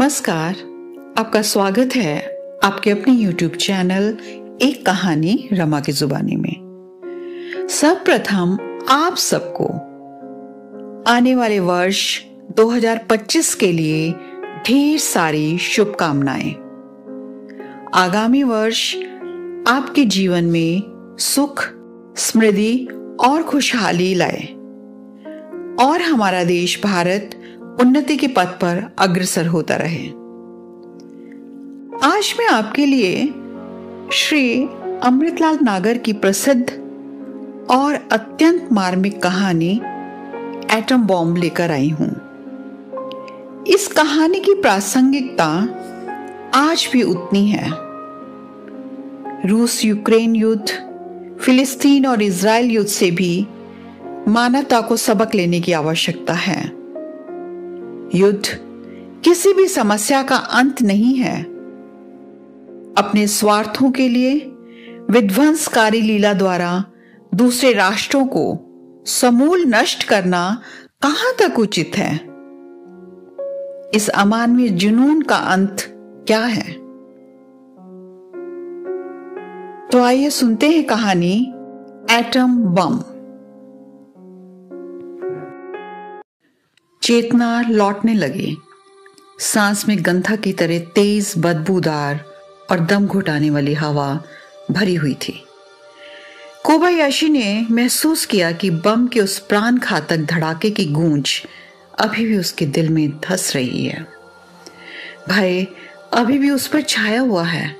नमस्कार, आपका स्वागत है आपके अपने YouTube चैनल एक कहानी रमा की जुबानी में। सर्वप्रथम आप सबको आने वाले वर्ष 2025 के लिए ढेर सारी शुभकामनाएं। आगामी वर्ष आपके जीवन में सुख, समृद्धि और खुशहाली लाए और हमारा देश भारत उन्नति के पथ पर अग्रसर होता रहे। आज मैं आपके लिए श्री अमृतलाल नागर की प्रसिद्ध और अत्यंत मार्मिक कहानी एटम बॉम्ब लेकर आई हूं। इस कहानी की प्रासंगिकता आज भी उतनी है। रूस यूक्रेन युद्ध, फिलिस्तीन और इजराइल युद्ध से भी मानवता को सबक लेने की आवश्यकता है। युद्ध किसी भी समस्या का अंत नहीं है। अपने स्वार्थों के लिए विध्वंसकारी लीला द्वारा दूसरे राष्ट्रों को समूल नष्ट करना कहां तक उचित है? इस अमानवीय जुनून का अंत क्या है? तो आइए सुनते हैं कहानी एटम बम। चेतना लौटने लगी। सांस में गंधा की तरह तेज, बदबूदार और दम घुटाने वाली हवा भरी हुई थी। कोबायाशी ने महसूस किया कि बम के उस प्राण घातक धड़ाके की गूंज अभी भी उसके दिल में धस रही है। भय अभी भी उस पर छाया हुआ है।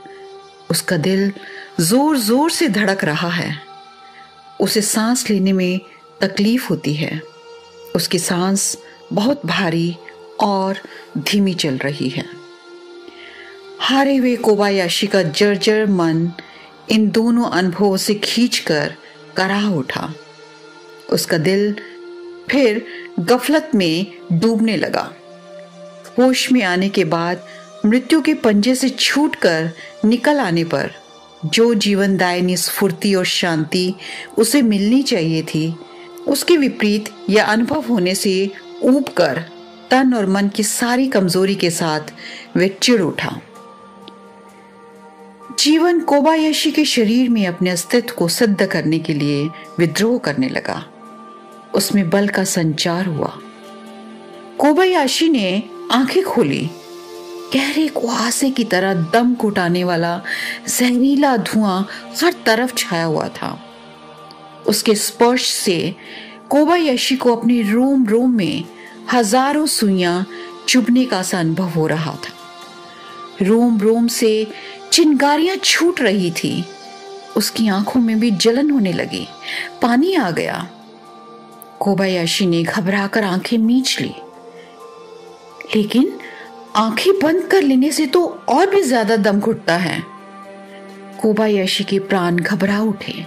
उसका दिल जोर जोर से धड़क रहा है। उसे सांस लेने में तकलीफ होती है। उसकी सांस बहुत भारी और धीमी चल रही है। हारे हुए कोबायाशी का जर्जर मन इन दोनों अनुभवों से खींचकर कराह उठा। उसका दिल फिर गफलत में डूबने लगा। होश में आने के बाद मृत्यु के पंजे से छूटकर निकल आने पर जो जीवनदायिनी स्फूर्ति और शांति उसे मिलनी चाहिए थी, उसके विपरीत यह अनुभव होने से ऊब कर तन और मन की सारी कमजोरी के साथ वह चिढ़ उठा। जीवन कोबायाशी के शरीर में अपने अस्तित्व को सिद्ध करने के लिए विद्रोह करने लगा। उसमें बल का संचार हुआ। कोबायाशी ने आंखें खोली। गहरे कुहासे की तरह दम घुटाने वाला जहरीला धुआं हर तरफ छाया हुआ था। उसके स्पर्श से कोबायाशी को अपने रोम रोम में हजारों सुइयां चुभने का सा अनुभव हो रहा था। रोम रोम से चिंगारियां छूट रही थी। उसकी आंखों में भी जलन होने लगी। पानी आ गया। कोबायाशी ने घबराकर आंखें मीच ली, लेकिन आंखें बंद कर लेने से तो और भी ज्यादा दम घुटता है। कोबायाशी के प्राण घबरा उठे।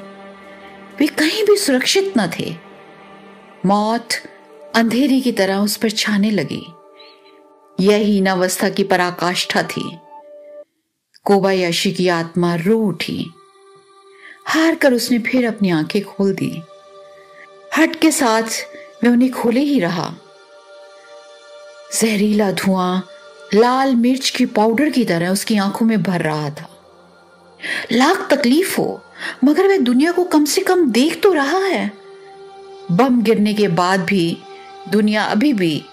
वे कहीं भी सुरक्षित न थे। मौत अंधेरी की तरह उस पर छाने लगी। यह हीनावस्था की पराकाष्ठा थी। कोबायाशी की आत्मा रो उठी। हार कर उसने फिर अपनी आंखें खोल दी। हट के साथ वह उन्हें खोले ही रहा। जहरीला धुआं लाल मिर्च की पाउडर की तरह उसकी आंखों में भर रहा था। लाख तकलीफ हो, मगर वह दुनिया को कम से कम देख तो रहा है। बम गिरने के बाद भी दुनिया अभी भी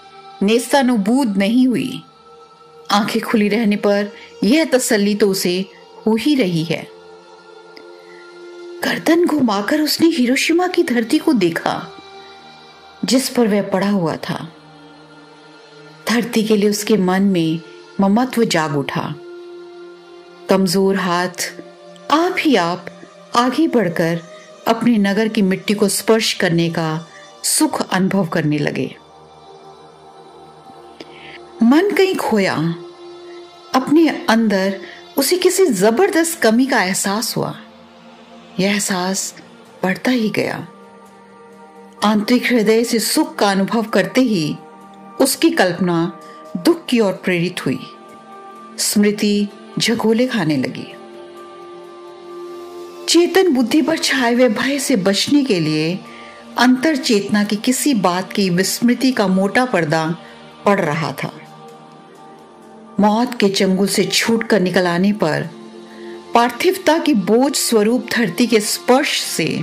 नेस्तानुबूद नहीं हुई। आंखें खुली रहने पर यह तसल्ली तो उसे हो ही रही है। गर्दन घुमाकर उसने हिरोशिमा की धरती को देखा, जिस पर वह पड़ा हुआ था। धरती के लिए उसके मन में ममत्व जाग उठा। कमजोर हाथ आप ही आप आगे बढ़कर अपने नगर की मिट्टी को स्पर्श करने का सुख अनुभव करने लगे। मन कहीं खोया। अपने अंदर उसे किसी जबरदस्त कमी का एहसास हुआ। यह एहसास बढ़ता ही गया। आंतरिक हृदय से सुख का अनुभव करते ही उसकी कल्पना दुख की ओर प्रेरित हुई। स्मृति झगोले खाने लगी। चेतन बुद्धि पर छाए हुए भय से बचने के लिए अंतर चेतना की किसी बात की विस्मृति का मोटा पर्दा पड़ रहा था। मौत के चंगुल से छूटकर निकल आने पर पार्थिवता की बोझ स्वरूप धरती के स्पर्श से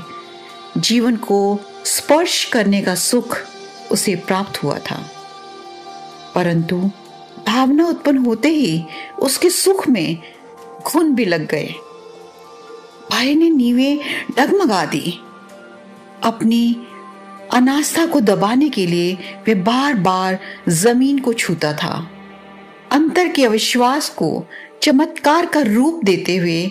जीवन को स्पर्श करने का सुख उसे प्राप्त हुआ था। परंतु भावना उत्पन्न होते ही उसके सुख में घुन भी लग गए। भाई ने नींवें डगमगा दी। अपनी अनास्था को दबाने के लिए वे बार बार जमीन को छूता था। अंतर के अविश्वास को चमत्कार का रूप देते हुए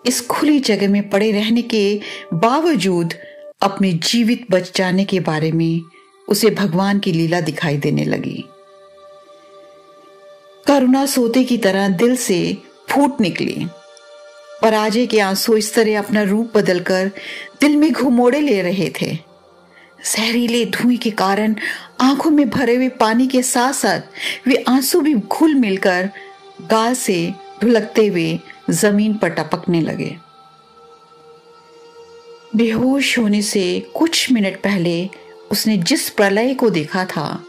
इस खुली जगह में पड़े रहने के बावजूद अपने जीवित बच जाने के बारे में उसे भगवान की लीला दिखाई देने लगी। करुणा सोते की तरह दिल से फूट निकली। पराजय के आंसू इस तरह अपना रूप बदलकर दिल में घुमोड़े ले रहे थे। जहरीले धुएं के कारण आंखों में भरे हुए पानी के साथ साथ वे आंसू भी घुल मिलकर गाल से ढुलकते हुए जमीन पर टपकने लगे। बेहोश होने से कुछ मिनट पहले उसने जिस प्रलय को देखा था,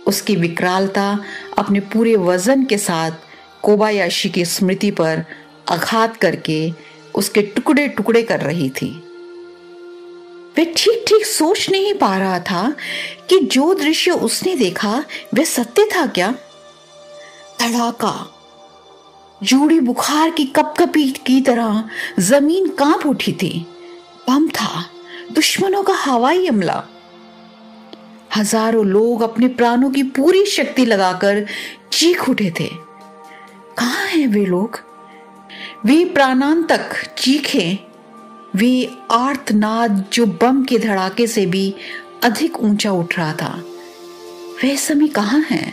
उसकी विकरालता अपने पूरे वजन के साथ कोबायाशी की स्मृति पर आघात करके उसके टुकड़े टुकड़े कर रही थी। वह ठीक ठीक सोच नहीं पा रहा था कि जो दृश्य उसने देखा वह सत्य था क्या। धड़ाका, जूड़ी बुखार की कपकपी की तरह जमीन कांप उठी थी। बम था, दुश्मनों का हवाई हमला। हजारों लोग अपने प्राणों की पूरी शक्ति लगाकर चीख उठे थे। कहां हैं वे लोग? वे प्राणांतक चीखें, वे आर्तनाद जो बम के धड़ाके से भी अधिक ऊंचा उठ रहा था। वह समय कहां है?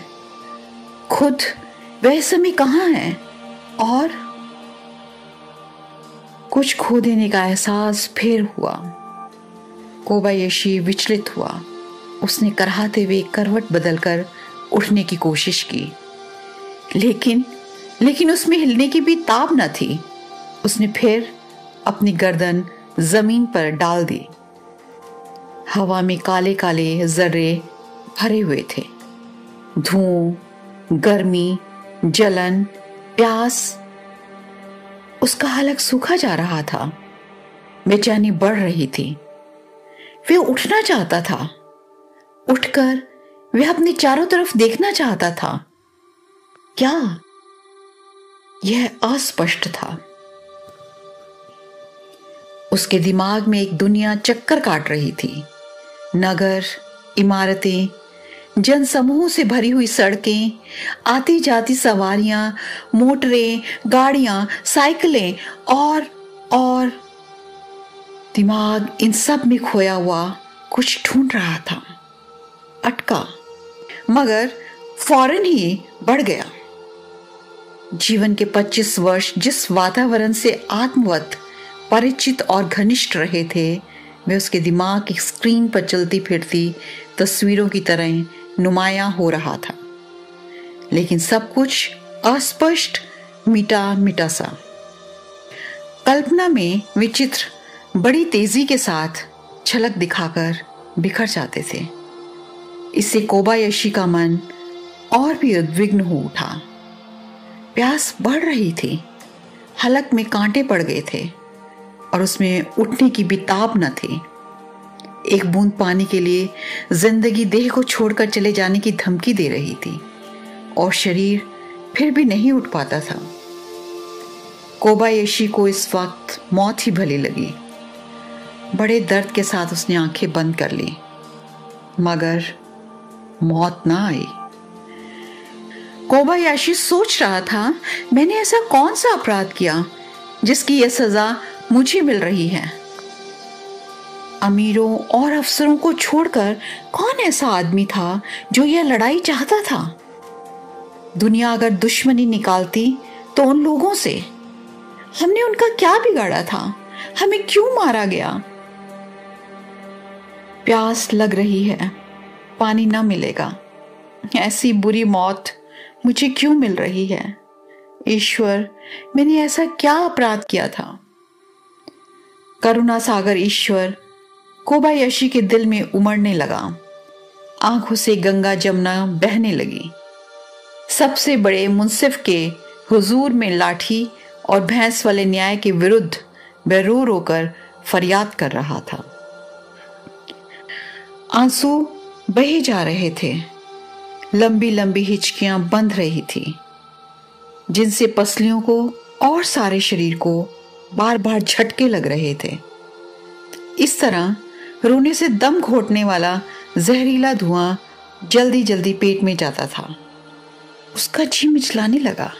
खुद वह समय कहां है? और कुछ खो देने का एहसास फिर हुआ। कोबायाशी विचलित हुआ। उसने कराहते हुए करवट बदलकर उठने की कोशिश की, लेकिन उसमें हिलने की भी ताब न थी। उसने फिर अपनी गर्दन जमीन पर डाल दी। हवा में काले काले जर्रे भरे हुए थे। धुआं, गर्मी, जलन, प्यास। उसका हलक सूखा जा रहा था। बेचैनी बढ़ रही थी। वह उठना चाहता था। उठकर वह अपने चारों तरफ देखना चाहता था। क्या? यह अस्पष्ट था। उसके दिमाग में एक दुनिया चक्कर काट रही थी। नगर, इमारतें, जनसमूह से भरी हुई सड़कें, आती जाती सवारियां, मोटरें, गाड़ियां, साइकिलें और दिमाग इन सब में खोया हुआ कुछ ढूंढ रहा था। अटका, मगर फौरन ही बढ़ गया। जीवन के 25 वर्ष जिस वातावरण से आत्मवत, परिचित और घनिष्ठ रहे थे, वे उसके दिमाग की स्क्रीन पर चलती फिरती तस्वीरों की तरह नुमायां हो रहा था। लेकिन सब कुछ अस्पष्ट, मिटा मिटा सा। कल्पना में विचित्र बड़ी तेजी के साथ झलक दिखाकर बिखर जाते थे। इससे कोबायाशी का मन और भी उद्विग्न हो उठा। प्यास बढ़ रही थी। हलक में कांटे पड़ गए थे और उसमें उठने की भी ताब न थी। एक बूंद पानी के लिए जिंदगी देह को छोड़कर चले जाने की धमकी दे रही थी और शरीर फिर भी नहीं उठ पाता था। कोबायाशी को इस वक्त मौत ही भली लगी। बड़े दर्द के साथ उसने आंखें बंद कर ली, मगर मौत ना आई। कोबायाशी सोच रहा था, मैंने ऐसा कौन सा अपराध किया जिसकी यह सजा मुझे मिल रही है? अमीरों और अफसरों को छोड़कर कौन ऐसा आदमी था जो यह लड़ाई चाहता था? दुनिया अगर दुश्मनी निकालती तो उन लोगों से। हमने उनका क्या बिगाड़ा था? हमें क्यों मारा गया? प्यास लग रही है, पानी न मिलेगा। ऐसी बुरी मौत मुझे क्यों मिल रही है? ईश्वर, मैंने ऐसा क्या अपराध किया था? करुणा सागर ईश्वर कोबायाशी के दिल में उमड़ने लगा। आंखों से गंगा जमुना बहने लगी। सबसे बड़े मुंसिफ के हुजूर में लाठी और भैंस वाले न्याय के विरुद्ध वह रो रो कर फरियाद कर रहा था। आंसू बहे जा रहे थे, लंबी लंबी हिचकियां बंध रही थी, जिनसे पसलियों को और सारे शरीर को बार बार झटके लग रहे थे। इस तरह रोने से दम घोटने वाला जहरीला धुआं जल्दी जल्दी पेट में जाता था। उसका जी मिचलाने लगा,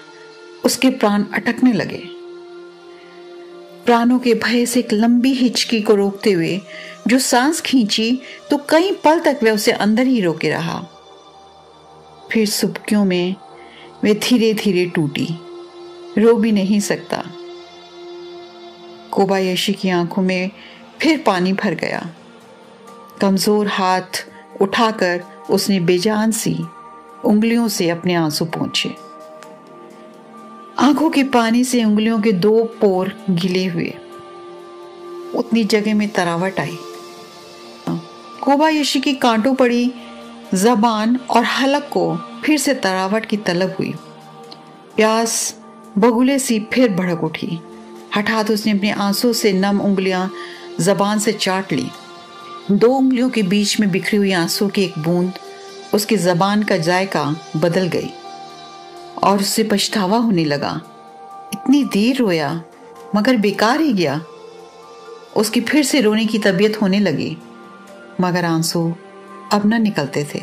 उसके प्राण अटकने लगे। प्राणों के भय से एक लंबी हिचकी को रोकते हुए जो सांस खींची तो कई पल तक वह उसे अंदर ही रोके रहा। फिर सुबकियों में वे धीरे धीरे टूटी, रो भी नहीं सकता। कोबायाशी की आंखों में फिर पानी भर गया। कमजोर हाथ उठाकर उसने बेजान सी उंगलियों से अपने आंसू पोंछे। आंखों के पानी से उंगलियों के 2 पोर गीले हुए। उतनी जगह में तरावट आई। कोबायाशी की कांटों पड़ी जबान और हलक को फिर से तरावट की तलब हुई। प्यास बगुले सी फिर भड़क उठी। हठात उसने अपने आंसू से नम उंगलियां जबान से चाट ली। 2 उंगलियों के बीच में बिखरी हुई आंसू की एक बूंद उसकी जबान का जायका बदल गई और उससे पछतावा होने लगा। इतनी देर रोया मगर बेकार ही गया। उसकी फिर से रोने की तबीयत होने लगी, मगर आंसू अब न निकलते थे।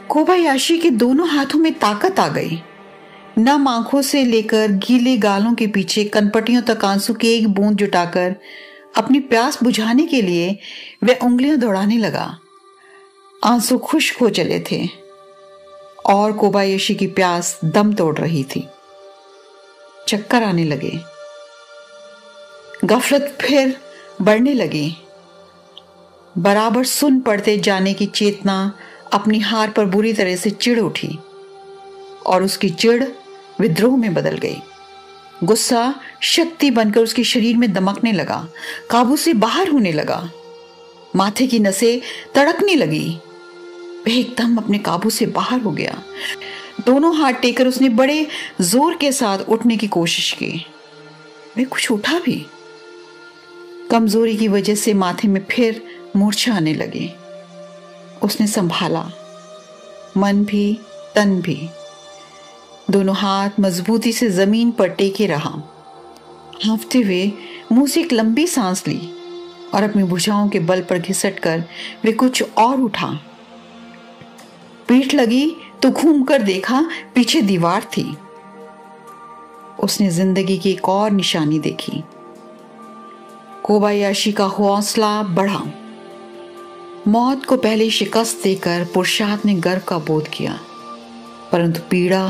कोबायाशी के दोनों हाथों में ताकत आ गई। नम आंखों से लेकर गीले गालों के पीछे कनपटियों तक आंसू की एक बूंद जुटाकर अपनी प्यास बुझाने के लिए वह उंगलियां दौड़ाने लगा। आंसू खुश्क हो चले थे और कोबायाशी की प्यास दम तोड़ रही थी। चक्कर आने लगे। गफलत फिर बढ़ने लगी। बराबर सुन पड़ते जाने की चेतना अपनी हार पर बुरी तरह से चिढ़ उठी और उसकी चिढ़ विद्रोह में बदल गई। गुस्सा शक्ति बनकर उसके शरीर में दमकने लगा, काबू से बाहर होने लगा। माथे की नसें तड़कने लगी। वह एकदम अपने काबू से बाहर हो गया। दोनों हाथ टेकर उसने बड़े जोर के साथ उठने की कोशिश की। वह कुछ उठा भी। कमजोरी की वजह से माथे में फिर मूर्छा आने लगी। उसने संभाला, मन भी तन भी। दोनों हाथ मजबूती से जमीन पर टेके रहा। हाँफते हुए मुंह से एक लंबी सांस ली और अपनी भुजाओं के बल पर घिसटकर वे कुछ और उठा। पीठ लगी तो घूमकर देखा, पीछे दीवार थी। उसने जिंदगी की एक और निशानी देखी। कोबायाशी का हौसला बढ़ा। मौत को पहले शिकस्त देकर पुरुषार्थ ने गर्व का बोध किया, परंतु पीड़ा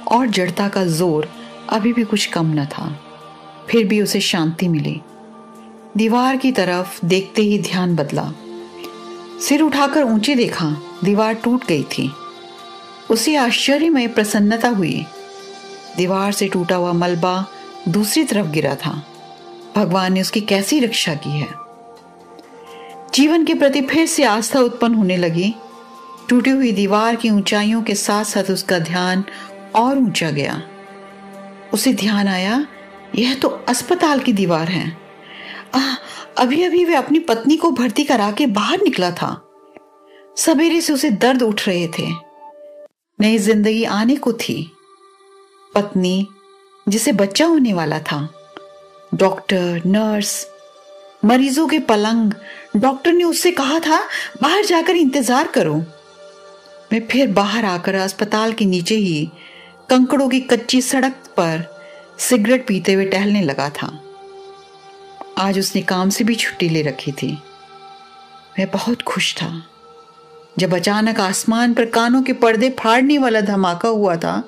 और जड़ता का जोर अभी भी कुछ कम न था। फिर भी उसे शांति मिली। दीवार की तरफ देखते ही ध्यान बदला। सिर उठाकर ऊंचे देखा, दीवार टूट गई थी। उसे आश्चर्यमय प्रसन्नता हुई। दीवार से टूटा हुआ मलबा दूसरी तरफ गिरा था। भगवान ने उसकी कैसी रक्षा की है। जीवन के प्रति फिर से आस्था उत्पन्न होने लगी। टूटी हुई दीवार की ऊंचाइयों के साथ साथ उसका ध्यान और ऊंचा गया। उसे ध्यान आया, यह तो अस्पताल की दीवार है। अभी अभी वह अपनी पत्नी को भर्ती करा के बाहर निकला था। सवेरे से उसे दर्द उठ रहे थे। नई जिंदगी आने को थी। पत्नी जिसे बच्चा होने वाला था। डॉक्टर, नर्स, मरीजों के पलंग। डॉक्टर ने उससे कहा था बाहर जाकर इंतजार करो। मैं फिर बाहर आकर अस्पताल के नीचे ही कंकड़ों की कच्ची सड़क पर सिगरेट पीते हुए टहलने लगा था। आज उसने काम से भी छुट्टी ले रखी थी। वह बहुत खुश था। जब अचानक आसमान पर कानों के पर्दे फाड़ने वाला धमाका हुआ था।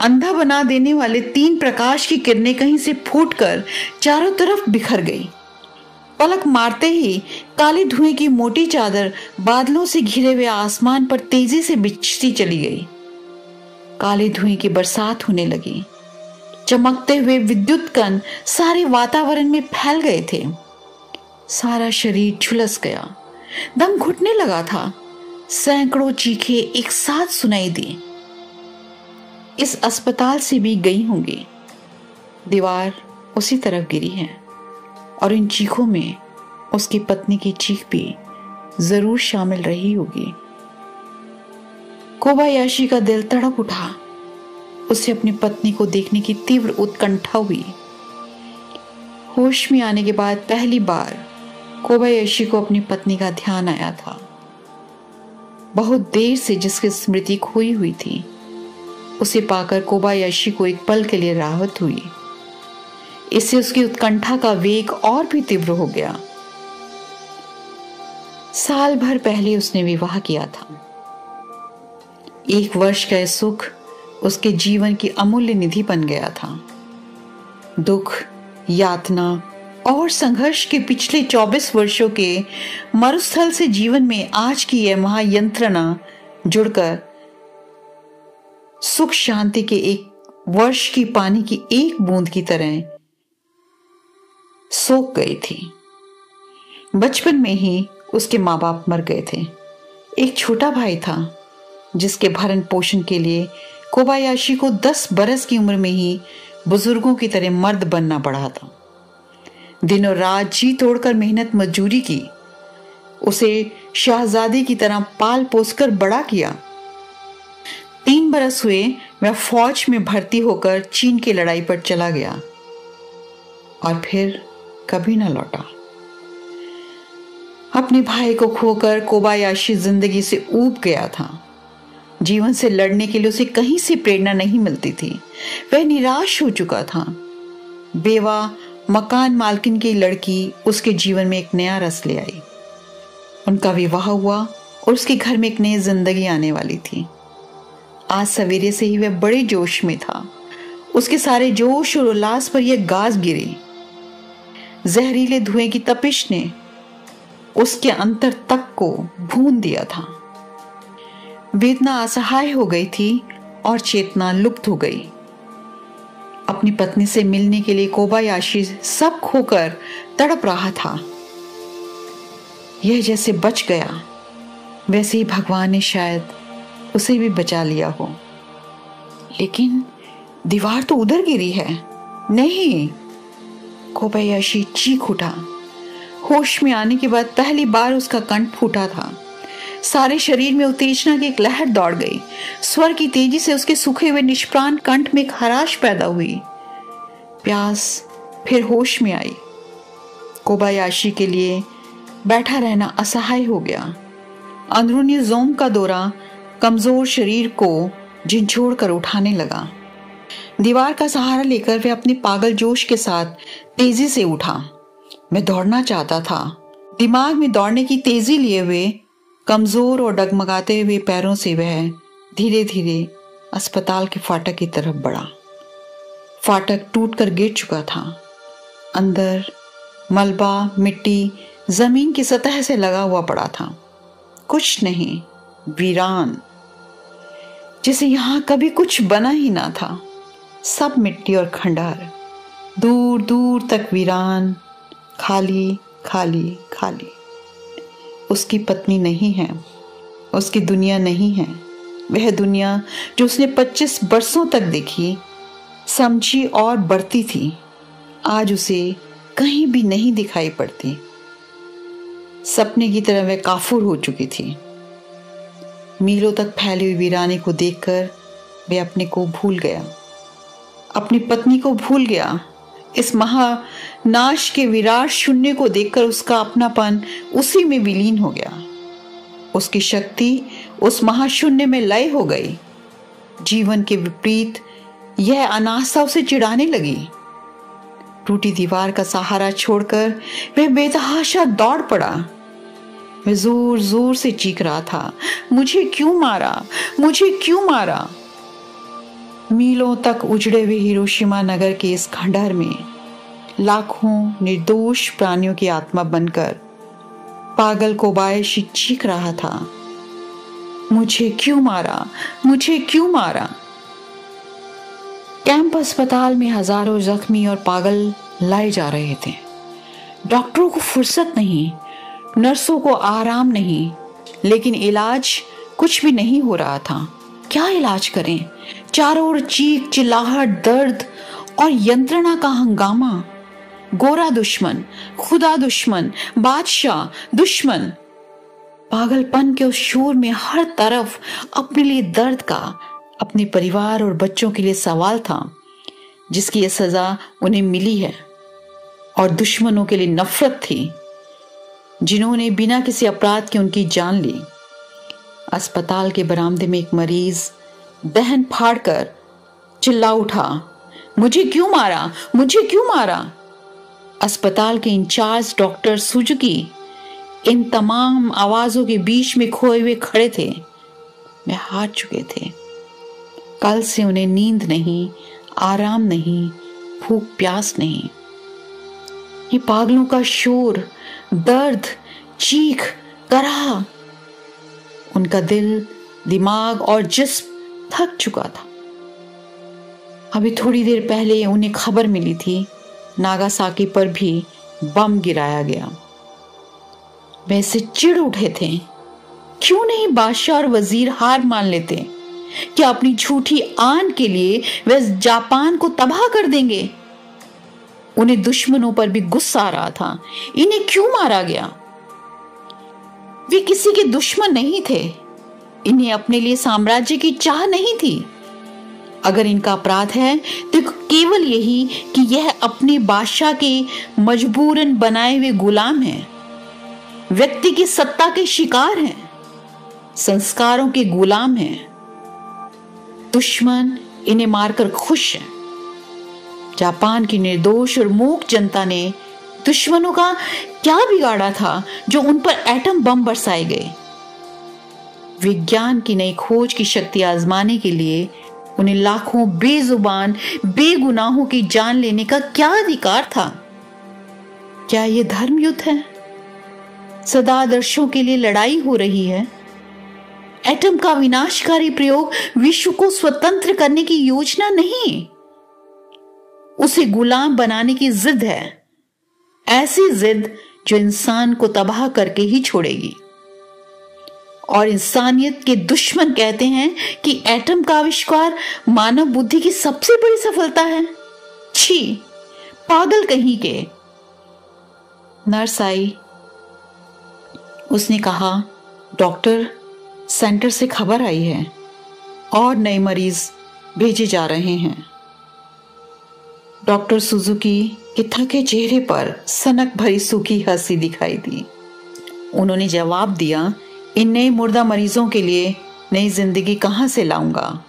अंधा बना देने वाले 3 प्रकाश की किरणें कहीं से फूटकर चारों तरफ बिखर गई। पलक मारते ही काले धुएं की मोटी चादर बादलों से घिरे हुए आसमान पर तेजी से बिछती चली गई। काले धुएं की बरसात होने लगी। चमकते हुए विद्युत कण सारे वातावरण में फैल गए थे। सारा शरीर झुलस गया। दम घुटने लगा था। सैकड़ों चीखें एक साथ सुनाई दी। इस अस्पताल से भी गई होंगी। दीवार उसी तरफ गिरी है और इन चीखों में उसकी पत्नी की चीख भी जरूर शामिल रही होगी। कोबायाशी का दिल तड़प उठा। उसे अपनी पत्नी को देखने की तीव्र उत्कंठा हुई। होश में आने के बाद पहली बार कोबायाशी को अपनी पत्नी का ध्यान आया था। बहुत देर से जिसकी स्मृति खोई हुई थी, उसे पाकर कोबायाशी को एक पल के लिए राहत हुई। इससे उसकी उत्कंठा का वेग और भी तीव्र हो गया। साल भर पहले उसने विवाह किया था। 1 वर्ष का सुख उसके जीवन की अमूल्य निधि बन गया था। दुख, यातना और संघर्ष के पिछले 24 वर्षों के मरुस्थल से जीवन में आज की यह महायंत्रणा जुड़कर सुख शांति के 1 वर्ष की पानी की एक बूंद की तरह सोख गई थी। बचपन में ही उसके माँ बाप मर गए थे। एक छोटा भाई था जिसके भरण पोषण के लिए कोबायाशी को 10 बरस की उम्र में ही बुजुर्गों की तरह मर्द बनना पड़ा था। दिनों रात जी तोड़कर मेहनत मजदूरी की। उसे शहजादी की तरह पाल पोसकर बड़ा किया। 3 बरस हुए वह फौज में भर्ती होकर चीन की लड़ाई पर चला गया और फिर कभी न लौटा। अपने भाई को खोकर कोबायाशी जिंदगी से ऊब गया था। जीवन से लड़ने के लिए उसे कहीं से प्रेरणा नहीं मिलती थी। वह निराश हो चुका था। बेवा मकान मालकिन की लड़की उसके जीवन में एक नया रस ले आई। उनका विवाह हुआ और उसके घर में एक नई जिंदगी आने वाली थी। आज सवेरे से ही वह बड़े जोश में था। उसके सारे जोश और उल्लास पर यह गाज गिरी। जहरीले धुएं की तपिश ने उसके अंतर तक को भून दिया था। वेदना असहाय हो गई थी और चेतना लुप्त हो गई। अपनी पत्नी से मिलने के लिए कोबायाशी सब खोकर तड़प रहा था। यह जैसे बच गया, वैसे ही भगवान ने शायद उसे भी बचा लिया हो। लेकिन दीवार तो उधर गिरी है। नहीं, कोबायाशी चीख उठा। होश में आने के बाद पहली बार उसका कंठ फूटा था। सारे शरीर में उत्तेजना की एक लहर दौड़ गई। स्वर की तेजी से उसके सूखे हुए निष्प्राण कंठ में खराश पैदा हुई। प्यास फिर होश में आई। कोबायाशी के लिए बैठा रहना असहाय हो गया। अंदरूनी जोम का दौरा कमजोर शरीर को झिझोड़ कर उठाने लगा। दीवार का सहारा लेकर वह अपने पागल जोश के साथ तेजी से उठा। मैं दौड़ना चाहता था। दिमाग में दौड़ने की तेजी लिए हुए कमजोर और डगमगाते हुए पैरों से वह धीरे धीरे अस्पताल के फाटक की तरफ बढ़ा। फाटक टूटकर गिर चुका था। अंदर मलबा, मिट्टी जमीन की सतह से लगा हुआ पड़ा था। कुछ नहीं, वीरान, जैसे यहां कभी कुछ बना ही ना था। सब मिट्टी और खंडहर, दूर दूर तक वीरान, खाली खाली खाली। उसकी पत्नी नहीं है, उसकी दुनिया नहीं है। वह दुनिया जो उसने 25 बरसों तक देखी, समझी और बढ़ती थी, आज उसे कहीं भी नहीं दिखाई पड़ती। सपने की तरह वह काफूर हो चुकी थी। मीलों तक फैली हुई वीरानी को देखकर वह अपने को भूल गया, अपनी पत्नी को भूल गया। इस महानाश के विराट शून्य को देखकर उसका अपनापन उसी में विलीन हो गया। उसकी शक्ति उस महाशून्य में लय हो गई। जीवन के विपरीत यह अनास्था उसे चिढ़ाने लगी। टूटी दीवार का सहारा छोड़कर वह बेतहाशा दौड़ पड़ा। वह जोर जोर से चीख रहा था, मुझे क्यों मारा, मुझे क्यों मारा। मीलों तक उजड़े हुए हिरोशिमा नगर के इस खंडहर में लाखों निर्दोष प्राणियों की आत्मा बनकर पागल कोबायाशी चीख रहा था, मुझे क्यों मारा, मुझे क्यों मारा। कैंप अस्पताल में हजारों जख्मी और पागल लाए जा रहे थे। डॉक्टरों को फुर्सत नहीं, नर्सों को आराम नहीं, लेकिन इलाज कुछ भी नहीं हो रहा था। क्या इलाज करें। चारों ओर चीख चिल्लाहट, दर्द और यंत्रणा का हंगामा। गोरा दुश्मन, खुदा दुश्मन, बादशाह दुश्मन। पागलपन के उस शोर में हर तरफ अपने लिए दर्द का, अपने परिवार और बच्चों के लिए सवाल था जिसकी यह सजा उन्हें मिली है, और दुश्मनों के लिए नफरत थी जिन्होंने बिना किसी अपराध के उनकी जान ली। अस्पताल के बरामदे में एक मरीज दहन फाड़कर चिल्ला उठा, मुझे क्यों मारा, मुझे क्यों मारा। अस्पताल के इंचार्ज डॉक्टर सुजुकी इन तमाम आवाजों के बीच में खोए हुए खड़े थे। वे हार चुके थे। कल से उन्हें नींद नहीं, आराम नहीं, भूख प्यास नहीं। ये पागलों का शोर, दर्द, चीख, कराह, उनका दिल, दिमाग और जिस्म थक चुका था। अभी थोड़ी देर पहले उन्हें खबर मिली थी नागासाकी पर भी बम गिराया गया। वैसे चिढ़ उठे थे, क्यों नहीं बादशाह और वजीर हार मान लेते? क्या अपनी झूठी आन के लिए वे जापान को तबाह कर देंगे? उन्हें दुश्मनों पर भी गुस्सा आ रहा था, इन्हें क्यों मारा गया? वे किसी के दुश्मन नहीं थे, इन्हें अपने लिए साम्राज्य की चाह नहीं थी। अगर इनका अपराध है तो केवल यही कि यह अपने बादशाह के मजबूरन बनाए हुए गुलाम हैं, व्यक्ति की सत्ता के शिकार हैं, संस्कारों के गुलाम हैं। दुश्मन इन्हें मारकर खुश है। जापान की निर्दोष और मूक जनता ने दुश्मनों का क्या बिगाड़ा था जो उन पर एटम बम बरसाए गए? विज्ञान की नई खोज की शक्ति आजमाने के लिए उन्हें लाखों बेजुबान बेगुनाहों की जान लेने का क्या अधिकार था? क्या यह धर्म युद्ध है? सदा आदर्शों के लिए लड़ाई हो रही है। एटम का विनाशकारी प्रयोग विश्व को स्वतंत्र करने की योजना नहीं, उसे गुलाम बनाने की जिद है। ऐसी जिद जो इंसान को तबाह करके ही छोड़ेगी। और इंसानियत के दुश्मन कहते हैं कि एटम का आविष्कार मानव बुद्धि की सबसे बड़ी सफलता है। छी, पागल कहीं के। नर्स आई। उसने कहा, डॉक्टर, सेंटर से खबर आई है और नए मरीज भेजे जा रहे हैं। डॉक्टर सुजुकी के थके चेहरे पर सनक भरी सूखी हंसी दिखाई दी। उन्होंने जवाब दिया, इन नए मुर्दा मरीजों के लिए नई जिंदगी कहां से लाऊंगा?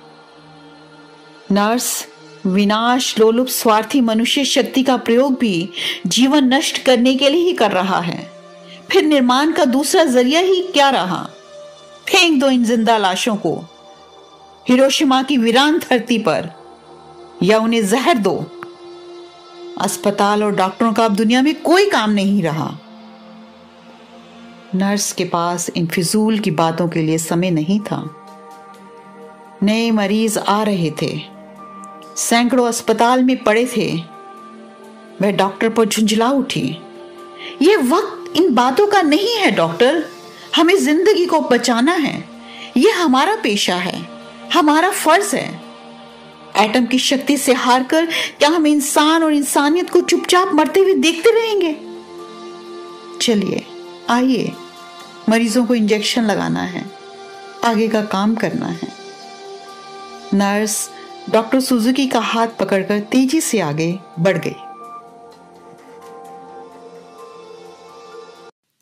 नर्स, विनाश लोलुप स्वार्थी मनुष्य शक्ति का प्रयोग भी जीवन नष्ट करने के लिए ही कर रहा है। फिर निर्माण का दूसरा जरिया ही क्या रहा? फेंक दो इन जिंदा लाशों को हिरोशिमा की वीरान धरती पर, या उन्हें जहर दो। अस्पताल और डॉक्टरों का अब दुनिया में कोई काम नहीं रहा। नर्स के पास इन फिजूल की बातों के लिए समय नहीं था। नए मरीज आ रहे थे, सैकड़ों अस्पताल में पड़े थे। वह डॉक्टर पर झुंझला उठी, यह वक्त इन बातों का नहीं है डॉक्टर, हमें जिंदगी को बचाना है। यह हमारा पेशा है, हमारा फर्ज है। एटम की शक्ति से हारकर क्या हम इंसान और इंसानियत को चुपचाप मरते हुए देखते रहेंगे? चलिए, आइए, मरीजों को इंजेक्शन लगाना है, आगे का काम करना है। नर्स डॉक्टर सुजुकी का हाथ पकड़कर तेजी से आगे बढ़ गई।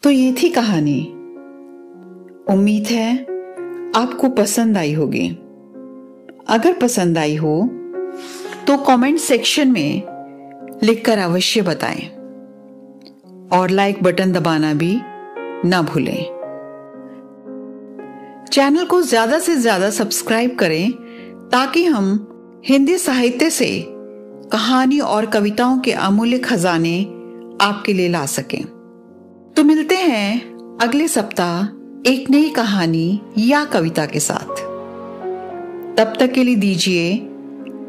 तो ये थी कहानी। उम्मीद है आपको पसंद आई होगी। अगर पसंद आई हो तो कमेंट सेक्शन में लिखकर अवश्य बताएं और लाइक बटन दबाना भी ना भूलें। चैनल को ज्यादा से ज्यादा सब्सक्राइब करें ताकि हम हिंदी साहित्य से कहानी और कविताओं के अमूल्य खजाने आपके लिए ला सकें। तो मिलते हैं अगले सप्ताह एक नई कहानी या कविता के साथ। तब तक के लिए दीजिए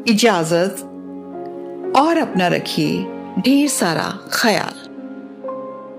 इजाजत और अपना रखिए ढेर सारा ख्याल।